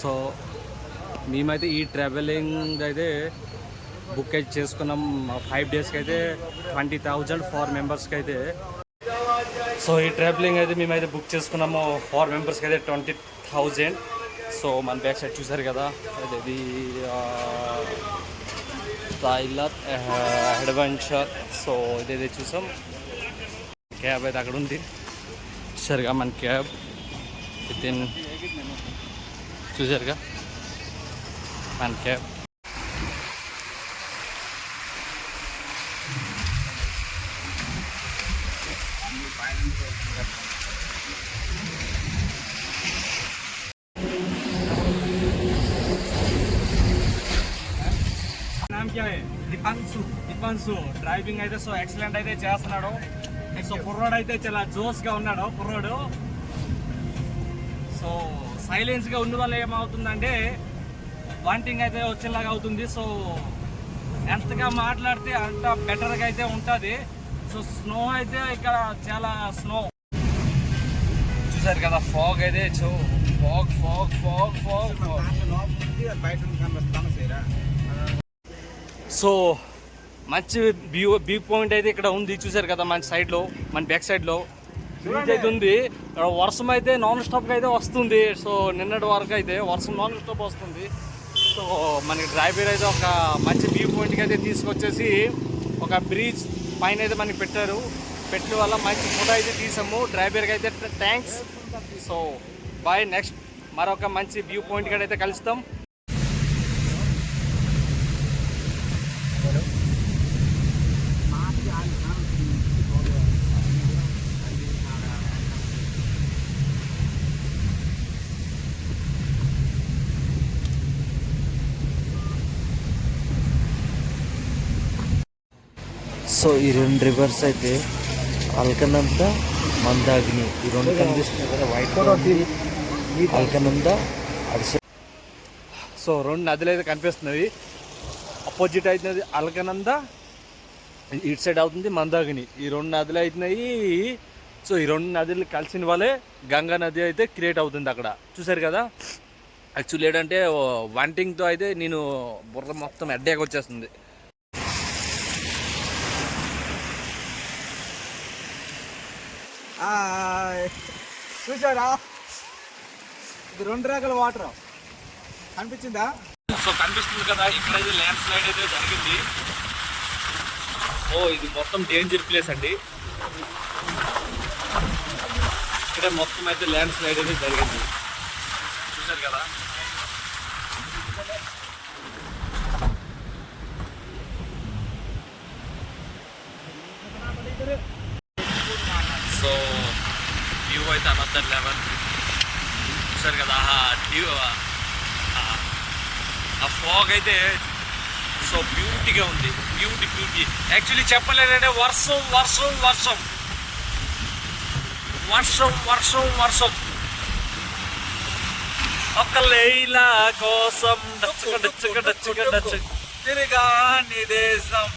So మేమైతే ఈ travelling అయితే బుక్ అయితే చేసుకున్నాం 5 డేస్కి అయితే 20,000 4 మెంబర్స్కి అయితే. సో ఈ ట్రావెలింగ్ అయితే మేమైతే బుక్ చేసుకున్నాము 4 మెంబర్స్కి అయితే 20,000. సో మన బ్యాక్ సైడ్ చూసారు కదా, ఇది థాయిలాండ్ అడ్వెంచర్. సో ఇదైతే చూసాం, క్యాబ్ అయితే అక్కడ ఉంది చూసారుగా మన క్యాబ్. వితిన్ చూసారుగా మన క్యాబ్. దీపాన్సు డ్రైవింగ్ అయితే సో ఎక్సలెంట్ అయితే చేస్తున్నాడు. సో కుర్రోడు అయితే చాలా జోస్గా ఉన్నాడు కుర్రోడు. సో సైలెన్స్గా ఉన్న వల్ల ఏమవుతుందంటే వాంటింగ్ అయితే వచ్చేలాగా అవుతుంది. సో ఎంతగా మాట్లాడితే అంత బెటర్గా అయితే ఉంటుంది. సో స్నో అయితే ఇక్కడ చాలా స్నో చూసారు కదా, ఫాగ్ అయితే fog fog fog fog so మంచి వ్యూ పాయింట్ అయితే ఇక్కడ ఉంది చూసారు కదా మన సైడ్లో, మన బ్యాక్ సైడ్లో బ్రిడ్జ్ అయితే ఉంది. వర్షం అయితే నాన్ స్టాప్గా అయితే వస్తుంది. సో నిన్నటి వరకు అయితే వర్షం నాన్ స్టాప్ వస్తుంది. సో మనకి డ్రైవర్ అయితే ఒక మంచి వ్యూ పాయింట్కి అయితే తీసుకొచ్చేసి ఒక బ్రిడ్జ్ పైన అయితే మనకి పెట్టారు. పెట్టిన వల్ల మంచి ఫోటో అయితే తీసాము. డ్రైవర్కి అయితే థ్యాంక్స్. సో బాయ్, నెక్స్ట్ మరొక మంచి వ్యూ పాయింట్కి అయితే కలుస్తాం. సో ఈ 2 రివర్స్ అయితే అల్కనంద, మందాగ్ని, ఈ 2 కనిపిస్తున్నాయి కదా వైట్ అల్కనంద అడిసే. సో 2 నదులు అయితే కనిపిస్తున్నవి. అపోజిట్ అవుతున్నది అల్కనంద, ఇటు సైడ్ అవుతుంది మందాగిని. ఈ 2 నదులు అవుతున్నాయి. సో ఈ 2 నదులు కలిసిన వాళ్ళే గంగా నది అయితే క్రియేట్ అవుతుంది అక్కడ చూసారు కదా. యాక్చువల్లీ ఏంటంటే వంటింగ్తో అయితే నేను బుర్ర మొత్తం హెడ్ఏక్ వచ్చేస్తుంది. చూసారా, ఇది 2 రకాల వాటర్ కనిపించిందా? సో కనిపిస్తుంది కదా, ఇక్కడైతే ల్యాండ్ స్లైడ్ అయితే జరిగింది. ఓ ఇది మొత్తం డేంజర్ ప్లేస్ అండి. ఇక్కడే మొత్తం అయితే ల్యాండ్ స్లైడ్ అయితే జరిగింది చూసారు కదా. సో వ్యూ అయితే అనదర్ లెవెల్ చూసారు కదా. ఆ ఫాగ్ అయితే సో బ్యూటీగా ఉంది. బ్యూటీ యాక్చువల్లీ చెప్పలేదంటే వర్షం వర్షం వర్షం వర్షం వర్షం వర్షం ఒక లైలా కోసం తిరిగా దేశం.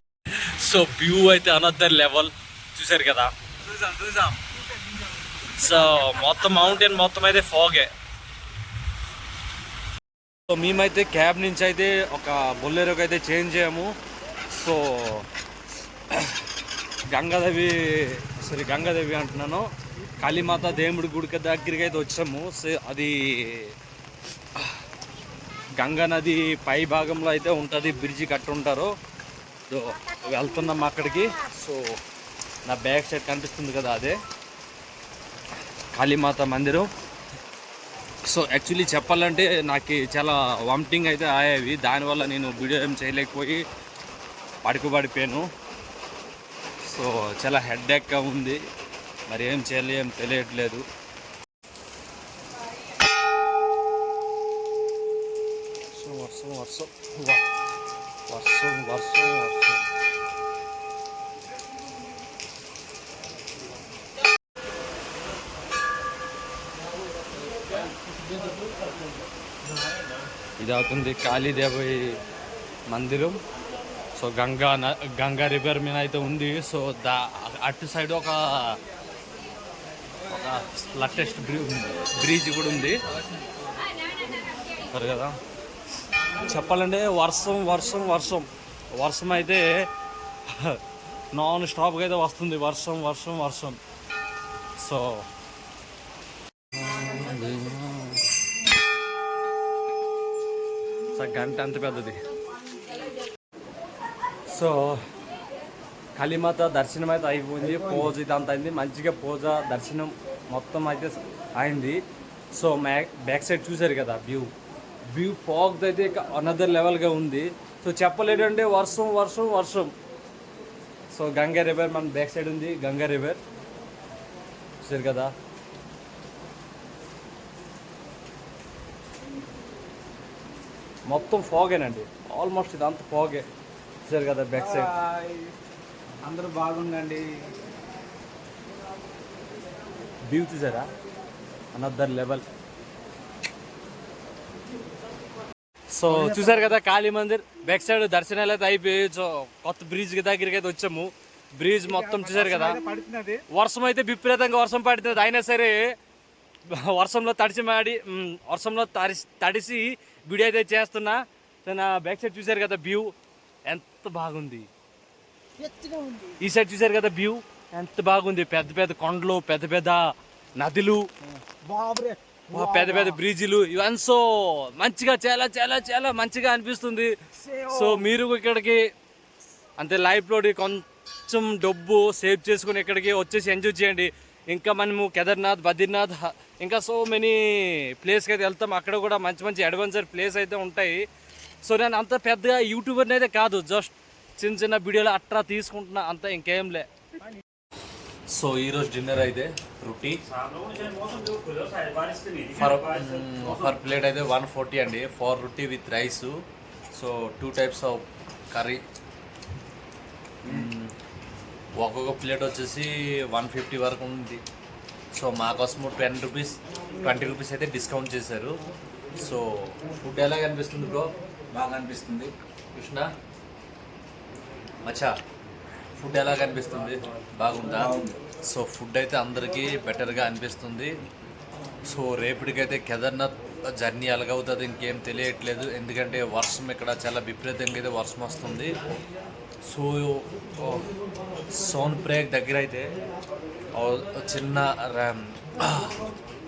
సో వ్యూ అయితే అనదర్ లెవెల్ చూసారు కదా. చూసాం సో మొత్తం మౌంటైన్ మొత్తం అయితే ఫాగే. సో మేమైతే క్యాబ్ నుంచి అయితే ఒక బొలెరోకి అయితే చేంజ్ చేయము. సో గంగాదేవి అంటున్నాను, కాళీమాత దేవుడి గుడికి దగ్గరికి అయితే వచ్చాము. సో అది గంగా నది పై భాగంలో అయితే ఉంటుంది, బ్రిడ్జి కట్టుంటారు. సో వెళ్తున్నాం అక్కడికి. సో నా బ్యాక్ సైడ్ కనిపిస్తుంది కదా, అదే కాళీమాత మందిరం. సో యాక్చువల్లీ చెప్పాలంటే నాకు చాలా వామిటింగ్ అయితే అయ్యేవి. దానివల్ల నేను వీడియో ఏం చేయలేకపోయి పడిపోయాను. సో చాలా హెడ్ఏక్గా ఉంది, మరి ఏం తెలియట్లేదు. సో వర్షం వర్షం వర్షం వర్షం వర్షం ఇది అవుతుంది కాళీదేవి మందిరం. సో గంగా రివర్ మీద అయితే ఉంది. సో అటు సైడ్ ఒక లేటెస్ట్ బ్రిడ్జ్ కూడా ఉంది. సరే కదా, చెప్పాలంటే వర్షం వర్షం వర్షం వర్షం అయితే నాన్ స్టాప్గా అయితే వస్తుంది. వర్షం వర్షం వర్షం. సో గంట అంత పెద్దది. సో కాళీమాత దర్శనం అయితే అయిపోయింది. పూజ ఇదంతా అయింది మంచిగా. పూజ దర్శనం మొత్తం అయితే అయింది. సో బ్యాక్ సైడ్ చూసారు కదా వ్యూ ఫాగ్ అయితే ఇక అనదర్ లెవెల్గా ఉంది. సో చెప్పలేదంటే వర్షం వర్షం వర్షం. సో గంగా రివర్ మన బ్యాక్ సైడ్ ఉంది. గంగా రివర్ చూసారు కదా. మొత్తం ఫాగేనండి, ఆల్మోస్ట్ ఇదంతా ఫాగే. చూసారు కదా బ్యాక్ సైడ్. అందరూ బాగుండండి. వ్యూ చూసారా, అనదర్ లెవెల్. సో చూసారు కదా కాళీ మందిర్ బ్యాక్ సైడ్ దర్శనాలు అయితే అయిపోయి. సో కొత్త బ్రిడ్జ్ దగ్గరికి అయితే వచ్చాము. బ్రిడ్జ్ మొత్తం చూసారు కదా. వర్షం అయితే విపరీతంగా వర్షం పడుతుంది. అయినా సరే వర్షంలో తడిసి వీడియో అయితే చేస్తున్నా. నా బ్యాక్ సైడ్ చూసారు కదా వ్యూ ఎంత బాగుంది. ఈ సైడ్ చూసారు కదా వ్యూ ఎంత బాగుంది. పెద్ద పెద్ద కొండలు, పెద్ద పెద్ద నదులు, పెద్ద పెద్ద బ్రిడ్జిలు, ఇవన్నీ సో మంచిగా చాలా చాలా చాలా మంచిగా అనిపిస్తుంది. సో మీరు ఇక్కడికి అంతే లైఫ్లో కొంచెం డబ్బు సేవ్ చేసుకుని ఇక్కడికి వచ్చేసి ఎంజాయ్ చేయండి. ఇంకా మనము కేదార్నాథ్, బద్రీనాథ్, ఇంకా సో మెనీ ప్లేస్కి అయితే వెళ్తాం. అక్కడ కూడా మంచి మంచి అడ్వెంచర్ ప్లేస్ అయితే ఉంటాయి. సో నేను అంత పెద్దగా యూట్యూబర్ని అయితే కాదు, జస్ట్ చిన్న చిన్న వీడియోలు అట్లా తీసుకుంటున్నా అంతా, ఇంకేం లే. సో ఈరోజు డిన్నర్ అయితే రొట్టి పర్ ప్లేట్ అయితే 140 అండి. 4 రొట్టి with rice. So 2 types of curry. ఒక్కొక్క ప్లేట్ వచ్చేసి 150 వరకు ఉంది. సో మా కోసము 20 రూపీస్ అయితే డిస్కౌంట్ చేశారు. సో ఫుడ్ ఎలా కనిపిస్తుంది బ్రో? బాగా అనిపిస్తుంది. కృష్ణ మచ్చా ఫుడ్ ఎలా కనిపిస్తుంది? బాగుందా? సో ఫుడ్ అయితే అందరికీ బెటర్గా అనిపిస్తుంది. సో రేపటికైతే కేదార్నాథ్ జర్నీ ఎలాగవుతుంది ఇంకేం తెలియట్లేదు. ఎందుకంటే వర్షం ఇక్కడ చాలా విపరీతంగా అయితే వర్షం వస్తుంది. సో సోన్ప్రయాగ్ దగ్గర అయితే చిన్న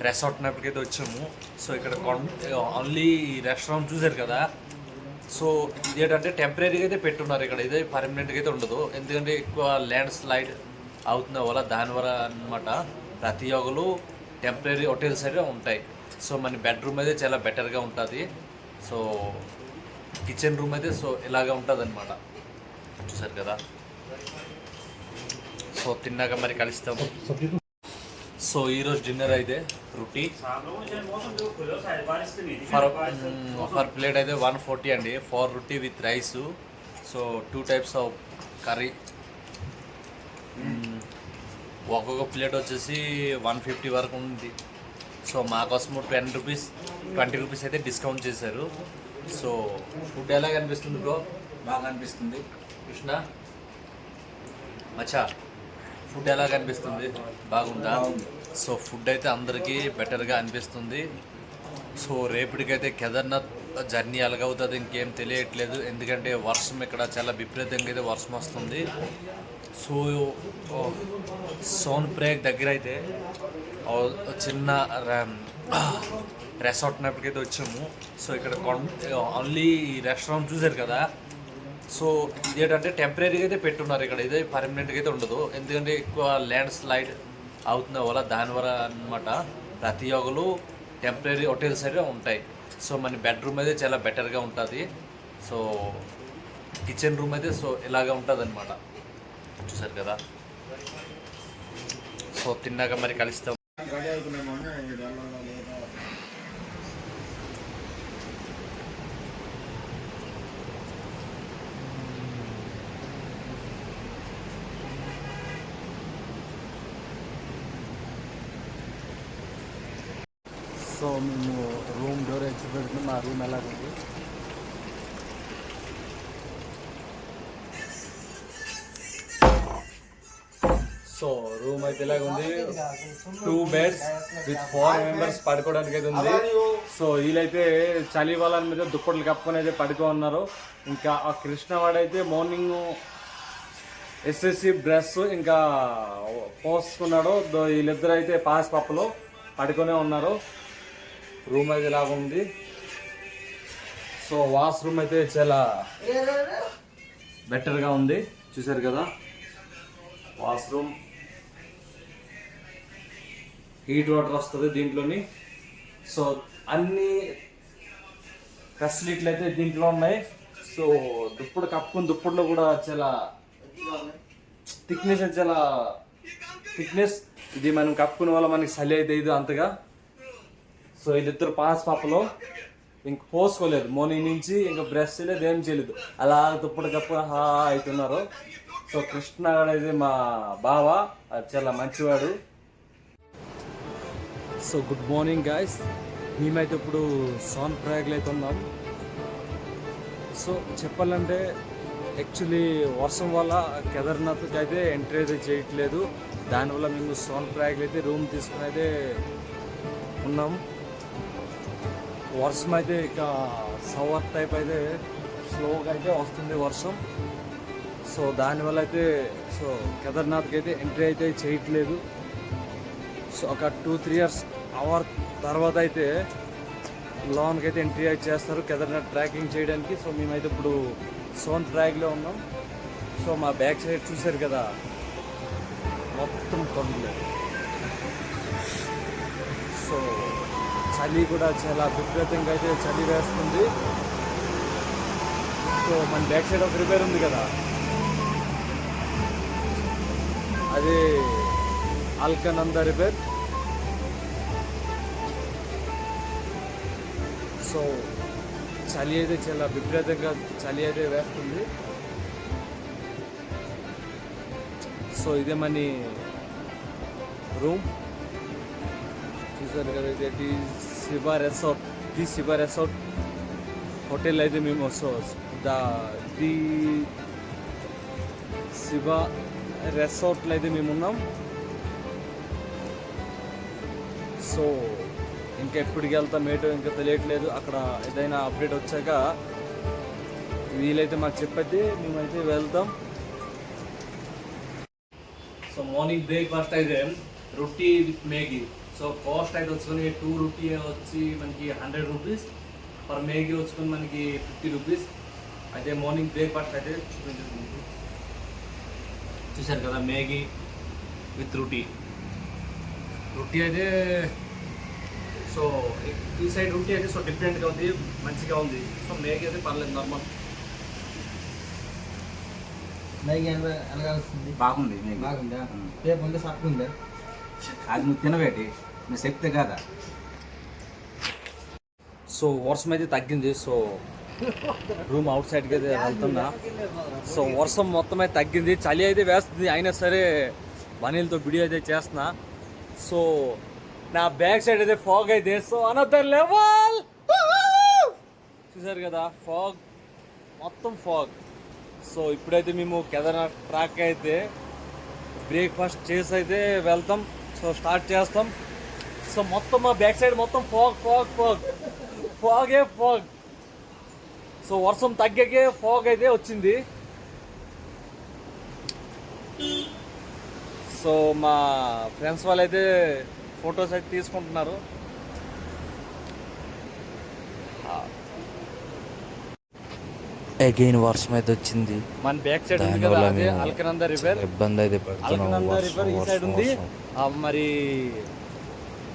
రెసార్ట్ నప్పటికైతే వచ్చాము. సో ఇక్కడ ఓన్లీ రెస్టారెంట్ చూసారు కదా. సో ఇదేంటంటే టెంపరీగా అయితే పెట్టున్నారు ఇక్కడ, ఇదే పర్మనెంట్గా అయితే ఉండదు. ఎందుకంటే ఎక్కువ ల్యాండ్ స్లైడ్ అవుతున్న వల్ల దాని వల్ల అనమాట. ప్రతి ఒక్కరు టెంపరీ హోటల్స్ అయితే ఉంటాయి. సో మన బెడ్రూమ్ అయితే చాలా బెటర్గా ఉంటుంది. సో కిచెన్ రూమ్ అయితే సో ఇలాగా ఉంటుంది అనమాట. చూసారు కదా. సో తిన్నాక మరి కలుస్తాము. సో ఈరోజు డిన్నర్ అయితే రొట్టి పర్ ప్లేట్ అయితే 140 అండి. 4 రొట్టి with rice. So 2 types of curry. ఒక్కొక్క ప్లేట్ వచ్చేసి 150 వరకు ఉంది. సో మా కోసము 20 రూపీస్ అయితే డిస్కౌంట్ చేశారు. సో ఫుడ్ ఎలా కనిపిస్తుంది బ్రో? బాగా అనిపిస్తుంది. కృష్ణ మచ్చా ఫుడ్ ఎలా కనిపిస్తుంది? బాగుందా? సో ఫుడ్ అయితే అందరికీ బెటర్గా అనిపిస్తుంది. సో రేపటికైతే కేదార్నాథ్ జర్నీ ఎలాగవుతుంది ఇంకేం తెలియట్లేదు. ఎందుకంటే వర్షం ఇక్కడ చాలా విపరీతంగా అయితే వర్షం వస్తుంది. సో సోన్ప్రయాగ్ దగ్గర అయితే చిన్న రెసార్ట్ నప్పటికైతే వచ్చాము. సో ఇక్కడ ఓన్లీ రెస్టారెంట్ చూసారు కదా. సో ఇదేంటంటే టెంపరీగా అయితే పెట్టున్నారు ఇక్కడ, ఇదే పర్మనెంట్గా అయితే ఉండదు. ఎందుకంటే ఎక్కువ ల్యాండ్ స్లైడ్ అవుతున్న వల్ల దాని వల్ల అనమాట. ప్రతి ఒక్కరు టెంపరీ హోటల్స్ అయితే ఉంటాయి. సో మన బెడ్రూమ్ అయితే చాలా బెటర్గా ఉంటుంది. సో కిచెన్ రూమ్ అయితే సో ఇలాగా ఉంటుంది అనమాట. చూసారు కదా. సో తిన్నాక మరి కలుస్తాం. సో మేము రూమ్ డోర్ వచ్చి పెడుతున్నాం. మా రూమ్ ఎలాగుంది? సో రూమ్ అయితే ఇలాగ ఉంది, 2 beds విత్ 4 members పడుకోవడానికి అయితే ఉంది. సో వీళ్ళైతే చలి వాళ్ళ మీద దుప్పట్లు కప్పుకొని అయితే పడుకో ఉన్నారు. ఇంకా ఆ కృష్ణవాడైతే మార్నింగ్ ఎస్ఎస్సి డ్రెస్ ఇంకా పోసుకున్నాడు. వీళ్ళిద్దరు అయితే పాస్ పప్పులో పడుకొనే ఉన్నారు. రూమ్ అయితే ఇలాగ ఉంది. సో వాష్రూమ్ అయితే చాలా బెటర్గా ఉంది, చూసారు కదా. వాష్రూమ్ హీట్ వాటర్ వస్తుంది దీంట్లోని. సో అన్ని ఫెసిలిటీలు అయితే దీంట్లో ఉన్నాయి. సో దుప్పటి కప్పుకుని దుప్పట్లో కూడా చాలా థిక్నెస్ అయితే చాలా థిక్నెస్. ఇది మనం కప్పుకునే వల్ల మనకి చలి అయితే ఇది అంతగా. సో వీళ్ళిద్దరు పాస్ పాపలో ఇంక పోసుకోలేదు, మార్నింగ్ నుంచి ఇంకా బ్రష్ చేయలేదు, ఏం చేయలేదు, అలా దుప్పటి కప్పు హా అవుతున్నారు. సో కృష్ణ అనేది మా బావ, చాలా మంచివాడు. సో గుడ్ మార్నింగ్ గాయస్, మేమైతే ఇప్పుడు సోన్ప్రయాగ్లో అయితే ఉన్నాం. సో చెప్పాలంటే యాక్చువల్లీ వర్షం వల్ల కేదార్నాథ్కి అయితే ఎంట్రీ అయితే చేయట్లేదు. దానివల్ల మేము సోన్ప్రయాగ్లో అయితే రూమ్ తీసుకుని అయితే ఉన్నాం. వర్షం అయితే ఇక సవర్ టైప్ అయితే స్లోగా అయితే వస్తుంది వర్షం. సో దానివల్ల అయితే సో కేదార్నాథ్కి అయితే ఎంట్రీ అయితే చేయట్లేదు. సో ఒక 2-3 years అవర్ తర్వాత అయితే లోన్కి అయితే ఎంట్రీ అయితే చేస్తారు కేదార్నాథ్ ట్రాకింగ్ చేయడానికి. సో మేమైతే ఇప్పుడు సోన్ప్రయాగ్లో ఉన్నాం. సో మా బ్యాక్ సైడ్ చూసారు కదా, మొత్తం కొండలు. సో చలి కూడా చాలా విపరీతంగా అయితే చలి వేస్తుంది. సో మన బ్యాక్ సైడ్ ఒక రిపేర్ ఉంది కదా, అది అల్కనంద రిపేర్. సో చలి అయితే చాలా విపరీతంగా చలి అయితే వేస్తుంది. సో ఇదే మన రూమ్, చూసారు కదా. ఇది Shiva resort, the Shiva resort hotel అయితే మేము ది శివ రెసార్ట్లో అయితే మేము ఉన్నాం. సో ఇంకా ఎప్పటికి వెళ్తాం ఏటో ఇంకా తెలియట్లేదు. అక్కడ ఏదైనా అప్డేట్ వచ్చాక వీలైతే మాకు చెప్పైతే మేమైతే వెళ్తాం. సో మార్నింగ్ బ్రేక్ఫాస్ట్ అయితే రొట్టి విత్ మ్యాగీ. సో కాస్ట్ అయితే వచ్చుకొని 2 రొట్టి వచ్చి మనకి 100 rupees, పర్ మ్యాగీ వచ్చుకొని మనకి 50 rupees. అయితే మార్నింగ్ బ్రేక్ఫాస్ట్ అయితే చూపించుకుంటుంది, చూసారు కదా. మ్యాగీ విత్ రొట్టి అయితే సో ఈ సైడ్ రొట్టి అయితే సో డిఫరెంట్గా ఉంది, మంచిగా ఉంది. సో మ్యాగీ అయితే పర్లేదు, నార్మల్. మ్యాగీ ఎలాగా వస్తుంది? బాగుంది. బాగుందా? రేపు ఉంది సత్తు ఉందా? అది నువ్వు తినబెట్టి నువ్వు చెప్తే కదా. సో వర్షం అయితే తగ్గింది. సో రూమ్ అవుట్ సైడ్కి అయితే వెళ్తున్నా. సో వర్షం మొత్తం అయితే తగ్గింది, చలి అయితే వేస్తుంది. అయినా సరే బనీలతో వీడియో అయితే చేస్తున్నా. సో నా బ్యాక్ సైడ్ అయితే ఫాగ్ అయితే సో అనదర్ లెవెల్, చూసారు కదా. ఫాగ్, మొత్తం ఫాగ్. సో ఇప్పుడైతే మేము కేదార్నాథ్ ట్రాక్ అయితే బ్రేక్ఫాస్ట్ చేసి అయితే వెళ్తాం. సో స్టార్ట్ చేస్తాం. సో మొత్తం మా బ్యాక్ సైడ్ మొత్తం ఫాగ్ ఫాగ్ ఫాగ్ ఫాగే ఫాగ్. సో వర్షం తగ్గకే ఫాగ్ అయితే వచ్చింది. సో మా ఫ్రెండ్స్ వాళ్ళు అయితే ఫొటోస్ అయితే తీసుకుంటున్నారు. అగైన్ వర్షం అయితే వచ్చింది. మన బ్యాక్ సైడ్ ఉంది కదా, అదే అల్కనంద రివర్. ఇబ్బంది అయితే అల్కనంద రివర్ ఈ సైడ్ ఉంది. మరి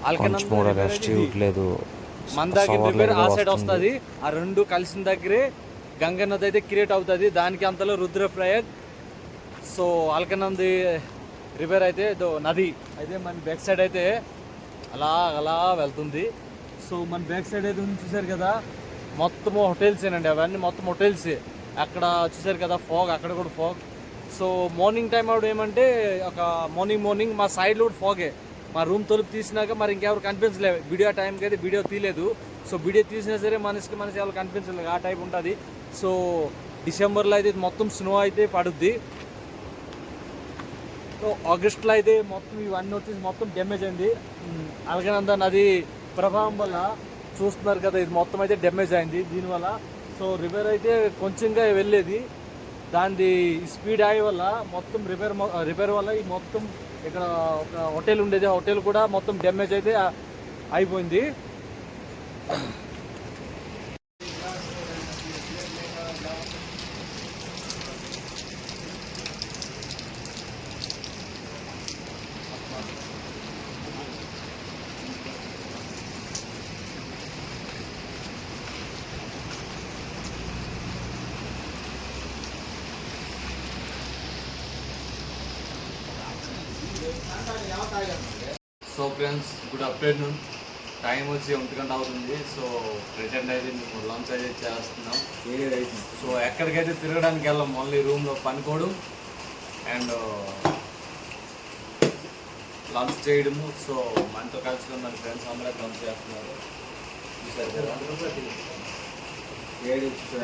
అల్కనంద రెస్ట్ ఇవ్వట్లేదు. మందాకిని రివర్ ఆ సైడ్ వస్తుంది. ఆ రెండు కలిసిన దగ్గరే గంగా నది అయితే క్రియేట్ అవుతుంది. దానికి అంతలో రుద్రప్రయాగ్. సో అల్కనంది రివర్ అయితే నది అయితే మన బ్యాక్ సైడ్ అయితే అలా అలా వెళ్తుంది. సో మన బ్యాక్ సైడ్ అయితే చూసారు కదా, మొత్తం హోటల్స్ ఏనండి, అవన్నీ మొత్తం హోటల్స్. అక్కడ చూసారు కదా ఫాగ్, అక్కడ కూడా ఫాగ్. సో మార్నింగ్ టైం అప్పుడు ఏమంటే ఒక మార్నింగ్ మా సైడ్లో కూడా ఫాగే. మా రూమ్ తలుపు తీసినాక మరి ఇంకెవరు కనిపించలేదు. వీడియో టైంకి అయితే వీడియో తీయలేదు. సో వీడియో తీసినా సరే మనిషికి ఎవరు కనిపించలేదు, ఆ టైప్ ఉంటుంది. సో డిసెంబర్లో అయితే మొత్తం స్నో అయితే పడుద్ది. సో ఆగస్ట్లో అయితే మొత్తం ఇవన్నీ వచ్చేసి మొత్తం డ్యామేజ్ అయింది. అలకనంద నది ప్రభావం వల్ల చూస్తున్నారు కదా, ఇది మొత్తం అయితే డ్యామేజ్ అయింది దీనివల్ల. సో రివర్ అయితే కొంచెంగా వెళ్ళేది, దాని స్పీడ్ అయ్యే వల్ల మొత్తం రిపేర్ వల్ల ఈ మొత్తం ఇక్కడ ఒక హోటల్ ఉండేది, ఆ హోటల్ కూడా మొత్తం డ్యామేజ్ అయితే అయిపోయింది. So friends, good afternoon. Time వచ్చి 1 గంట అవుతుంది. సో ప్రెజెంట్ అయితే మేము లంచ్ అయితే చేస్తున్నాం. సో ఎక్కడికైతే తిరగడానికి వెళ్ళాం, ఓన్లీ రూమ్లో పనుకోవడం అండ్ లంచ్ చేయడము. సో మనతో కలుసుకుని మన ఫ్రెండ్స్ అందరూ లంచ్ చేస్తున్నారు, చూసారు కదా.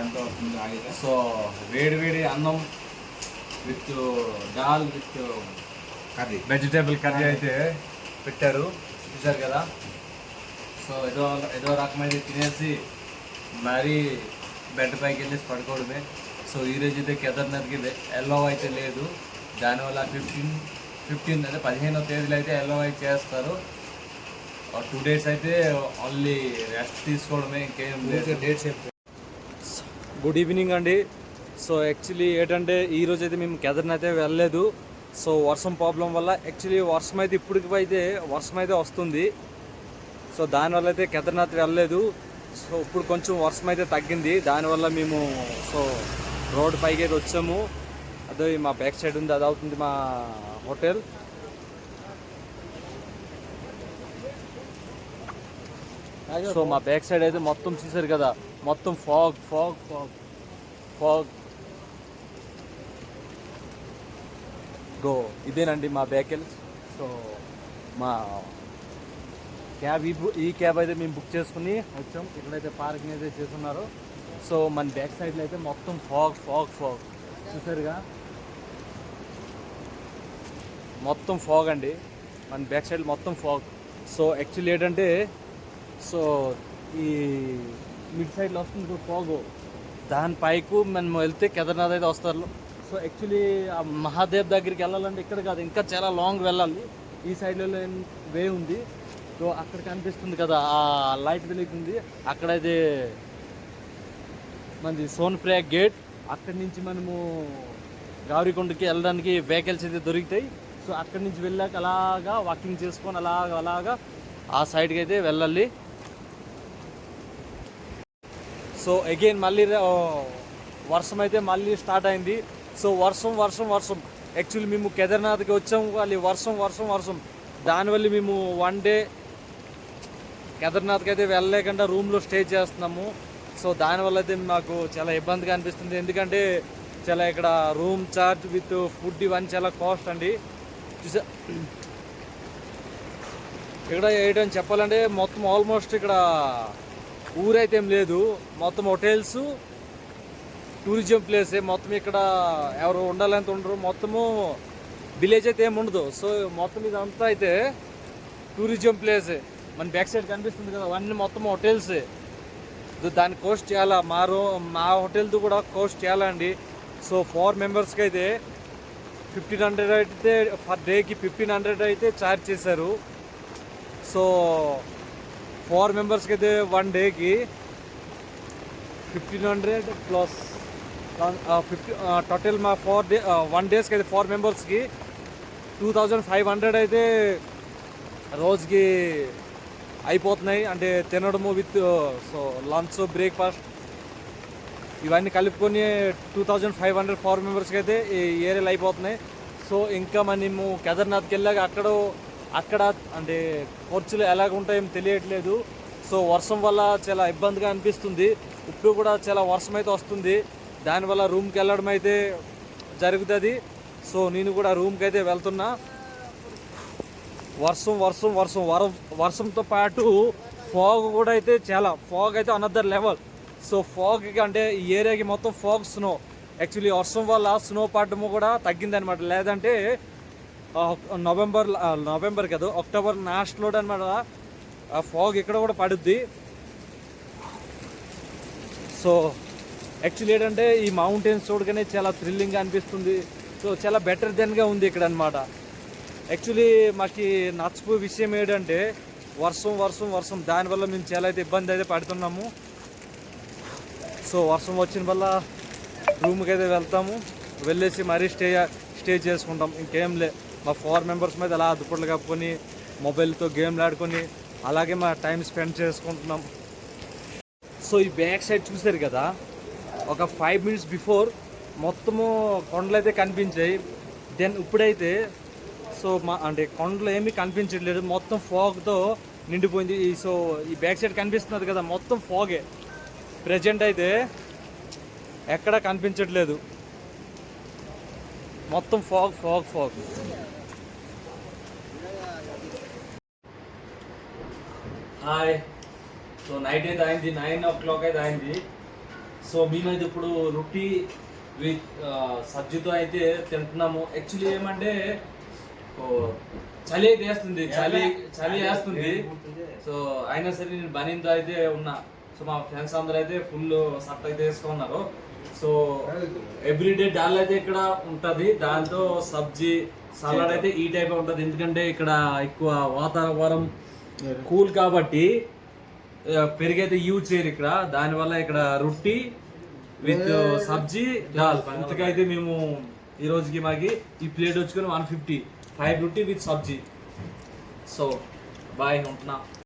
ఎంత అవుతుంది ఆగితే? సో వేడి అన్నం with dal with curry, vegetable curry అయితే పెట్టారు, చూసారు కదా. సో ఏదో రకమైన తినేసి మరీ బెడ్ పైకి వెళ్ళేసి పడుకోవడమే. సో ఈరోజు అయితే కేదార్నాథ్కి ఎల్లో అయితే లేదు, దానివల్ల 15 అంటే 15వ తేదీలో అయితే ఎల్లో అయితే చేస్తారు. 2 days అయితే ఓన్లీ రెస్ట్ తీసుకోవడమే, ఇంకేం లేదు. డేట్స్ గుడ్ ఈవినింగ్ అండి. సో యాక్చువల్లీ ఏంటంటే ఈరోజు అయితే మేము కేదార్నాథ్ వెళ్ళలేదు. సో వర్షం ప్రాబ్లం వల్ల యాక్చువల్లీ వర్షం అయితే వస్తుంది. సో దానివల్ల అయితే కేదార్నాథ్ వెళ్ళలేదు. సో ఇప్పుడు కొంచెం వర్షం అయితే తగ్గింది, దానివల్ల మేము సో రోడ్ పైకి అయితే వచ్చాము. అదే మా బ్యాక్ సైడ్ ఉంది, అది అవుతుంది మా హోటల్. సో మా బ్యాక్ సైడ్ అయితే మొత్తం చూసారు కదా, మొత్తం ఫాగ్ గో ఇదేనండి మా వెహికల్. సో మా క్యాబ్ ఈ క్యాబ్ అయితే మేము బుక్ చేసుకుని వచ్చాం. ఇక్కడైతే పార్కింగ్ అయితే చేస్తున్నారు. సో మన బ్యాక్ సైడ్లో అయితే మొత్తం ఫాగ్ చూసారుగా, మొత్తం ఫాగ్ అండి. మన బ్యాక్ సైడ్ మొత్తం ఫాగ్. సో యాక్చువల్లీ ఏంటంటే సో ఈ మిడ్ సైడ్లో వస్తుంది ఫాగ్, దాని పైకు మనం వెళ్తే కేదార్నాథ్ అయితే వస్తారు. సో యాక్చువల్లీ ఆ మహాదేవ్ దగ్గరికి వెళ్ళాలంటే ఇక్కడ కాదు, ఇంకా చాలా లాంగ్ వెళ్ళాలి. ఈ సైడ్లో వే ఉంది. సో అక్కడ కనిపిస్తుంది కదా, ఆ లైట్ వెలుగుతుంది, అక్కడైతే మనది సోన్ప్రయాగ్ గేట్. అక్కడి నుంచి మనము గౌరీకొండకి వెళ్ళడానికి వెహికల్స్ అయితే దొరుకుతాయి. సో అక్కడి నుంచి వెళ్ళాక అలాగా వాకింగ్ చేసుకొని అలాగా ఆ సైడ్కి అయితే వెళ్ళాలి. సో అగైన్ మళ్ళీ వర్షం అయితే మళ్ళీ స్టార్ట్ అయింది. సో వర్షం యాక్చువల్లీ మేము కేదార్నాథ్కి వచ్చాము, వాళ్ళు వర్షం దానివల్ల మేము 1 day కేదార్నాథ్కి అయితే వెళ్ళలేకుండా రూమ్లో స్టే చేస్తున్నాము. సో దానివల్ల అయితే మాకు చాలా ఇబ్బందిగా అనిపిస్తుంది, ఎందుకంటే చాలా ఇక్కడ రూమ్ చార్జ్ విత్ ఫుడ్ ఇవన్నీ చాలా కాస్ట్ అండి. ఇక్కడ ఏంటని చెప్పాలంటే మొత్తం ఆల్మోస్ట్ ఇక్కడ ఊరైతే ఏం లేదు, మొత్తం హోటల్స్ టూరిజం ప్లేసే మొత్తం. ఇక్కడ ఎవరు ఉండాలంత ఉండరు, మొత్తము విలేజ్ అయితే ఏమి ఉండదు. సో మొత్తం ఇదంతా అయితే టూరిజం ప్లేసే. మన బ్యాక్ సైడ్ కనిపిస్తుంది కదా, అవన్నీ మొత్తం హోటల్సే. దాని కోస్ట్ చాలా మా హోటల్ది కూడా కోస్ట్ చాలా అండి. సో 4 members అయితే 1500 అయితే పర్ డేకి 1500 అయితే ఛార్జ్ చేశారు. సో 4 members అయితే 1 dayకి 1500 ప్లస్ టోటల్ మా 1 days అయితే 4 membersకి 2500 అయితే రోజుకి అయిపోతున్నాయి. అంటే తినడము విత్ సో లంచ్ బ్రేక్ఫాస్ట్ ఇవన్నీ కలుపుకొని 2500 4 members అయితే ఈ ఏరియాలో అయిపోతున్నాయి. సో ఇంకా మనము కేదార్నాథ్కి వెళ్ళాక అక్కడ అంటే ఖర్చులు ఎలాగ ఉంటాయో తెలియట్లేదు. సో వర్షం వల్ల చాలా ఇబ్బందిగా అనిపిస్తుంది. ఇప్పుడు కూడా చాలా వర్షం అయితే వస్తుంది, దానివల్ల రూమ్కి వెళ్ళడం అయితే జరుగుతుంది. సో నేను కూడా రూమ్కి అయితే వెళ్తున్నా. వర్షంతో పాటు ఫాగ్ కూడా అయితే చాలా ఫాగ్ అయితే అనదర్ లెవెల్. సో ఫాగ్కి అంటే ఈ ఏరియాకి మొత్తం ఫాగ్ స్నో. యాక్చువల్లీ వర్షం వల్ల స్నో పడడము కూడా తగ్గిందనమాట, లేదంటే నవంబర్ కాదు, అక్టోబర్ లాస్ట్లో అనమాట ఆ ఫాగ్ ఇక్కడ కూడా పడుద్ది. సో యాక్చువల్లీ ఏంటంటే ఈ మౌంటైన్స్ చూడగానే చాలా థ్రిల్లింగ్గా అనిపిస్తుంది. సో చాలా బెటర్ దెన్గా ఉంది ఇక్కడ అనమాట. యాక్చువల్లీ మాకు నచ్చిపోయే విషయం ఏంటంటే వర్షం దానివల్ల మేము చాలా అయితే ఇబ్బంది అయితే పడుతున్నాము. సో వర్షం వచ్చిన వల్ల రూమ్కి అయితే వెళ్తాము, వెళ్ళేసి మరీ స్టే చేసుకుంటాం. ఇంకేం లే, మా 4 మెంబర్స్ మీద అలా దుప్పట్లు కప్పుకొని మొబైల్తో గేమ్లు ఆడుకొని అలాగే మా టైం స్పెండ్ చేసుకుంటున్నాం. సో ఈ బ్యాక్ సైడ్ చూసారు కదా, ఒక 5 మినిట్స్ బిఫోర్ మొత్తము కొండలు అయితే కనిపించాయి. దెన్ ఇప్పుడైతే సో అంటే కొండలు ఏమీ కనిపించట్లేదు, మొత్తం ఫాగ్తో నిండిపోయింది. సో ఈ బ్యాక్ సైడ్ కనిపిస్తున్నది కదా, మొత్తం ఫాగే. ప్రజెంట్ అయితే ఎక్కడ కనిపించట్లేదు, మొత్తం ఫాగ్. హాయ్. సో నైట్ అయితే అయింది, 9 o'clock అయితే అయింది. సో మేమైతే ఇప్పుడు రొట్టి విత్ సబ్జీతో అయితే తింటున్నాము. యాక్చువల్లీ ఏమంటే చలి అయితే వేస్తుంది, చలి వేస్తుంది. సో అయినా సరే నేను బనీన్తో అయితే ఉన్నా. సో మా ఫ్రెండ్స్ అందరూ అయితే ఫుల్ షర్ట్ అయితే వేసుకున్నారు. సో ఎవ్రీడే డాల్ అయితే ఇక్కడ ఉంటుంది, దాంతో సబ్జీ సలాడ్ అయితే ఈ టైప్ ఉంటుంది. ఎందుకంటే ఇక్కడ ఎక్కువ వాతావరణం కూల్ కాబట్టి పెరిగైతే యూజ్ చేయరు ఇక్కడ. దానివల్ల ఇక్కడ రొట్టి విత్ సబ్జీ దాల్ ఇంతకైతే మేము ఈ రోజుకి మాకి ఈ ప్లేట్ వచ్చుకొని 150 5 రొట్టి విత్ సబ్జీ. సో బాయ్ ఉంటున్నా.